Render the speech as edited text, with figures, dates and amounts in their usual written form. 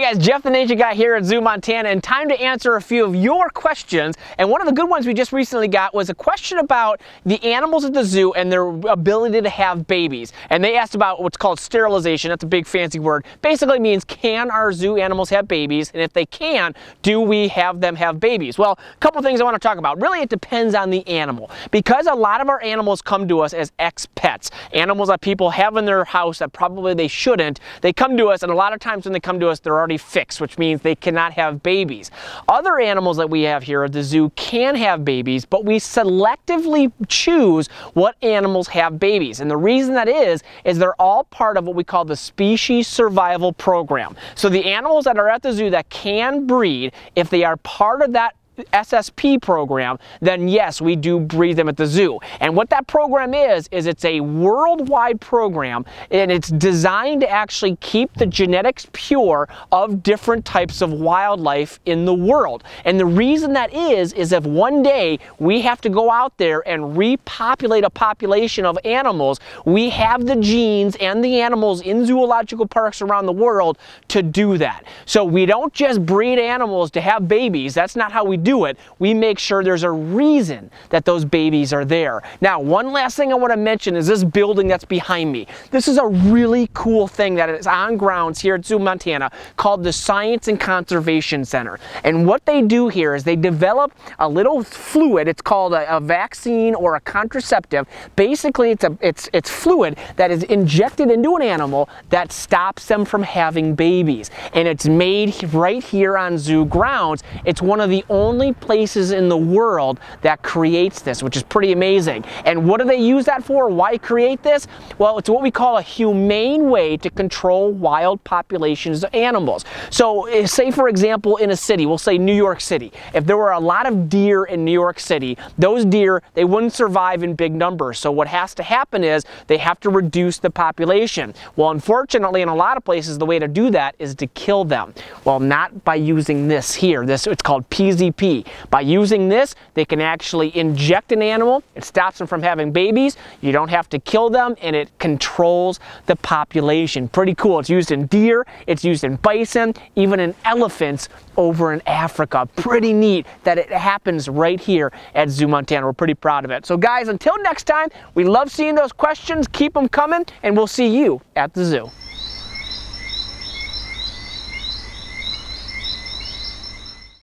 guys, Jeff the Nature Guy here at Zoo Montana, and time to answer a few of your questions. And one of the good ones we just recently got was a question about the animals at the zoo and their ability to have babies. And they asked about what's called sterilization. That's a big fancy word. Basically means, can our zoo animals have babies? And if they can, do we have them have babies? Well, a couple things I want to talk about. Really, it depends on the animal. Because a lot of our animals come to us as ex-pets, animals that people have in their house that probably they shouldn't, they come to us, and a lot of times when they come to us, they're already fixed, which means they cannot have babies. Other animals that we have here at the zoo can have babies, but we selectively choose what animals have babies. And the reason that is they're all part of what we call the species survival program. So the animals that are at the zoo that can breed, if they are part of that SSP program, then yes, we do breed them at the zoo. And what that program is it's a worldwide program, and it's designed to actually keep the genetics pure of different types of wildlife in the world. And the reason that is if one day we have to go out there and repopulate a population of animals, we have the genes and the animals in zoological parks around the world to do that. So we don't just breed animals to have babies. That's not how we do it. We make sure there's a reason that those babies are there. Now, one last thing I want to mention is this building that's behind me. This is a really cool thing that is on grounds here at Zoo Montana called the Science and Conservation Center. And what they do here is they develop a little fluid. It's called a vaccine or a contraceptive. Basically, it's fluid that is injected into an animal that stops them from having babies. And it's made right here on zoo grounds. It's one of the only places in the world that creates this, which is pretty amazing. And what do they use that for? Why create this? Well, it's what we call a humane way to control wild populations of animals. So say, for example, in a city, we'll say New York City. If there were a lot of deer in New York City, those deer, they wouldn't survive in big numbers. So what has to happen is they have to reduce the population. Well, unfortunately, in a lot of places, the way to do that is to kill them. Well, not by using this here. It's called PZP. By using this, they can actually inject an animal. It stops them from having babies. You don't have to kill them, and it controls the population. Pretty cool. It's used in deer, it's used in bison, even in elephants over in Africa. Pretty neat that it happens right here at Zoo Montana. We're pretty proud of it. So guys, until next time, we love seeing those questions. Keep them coming, and we'll see you at the zoo.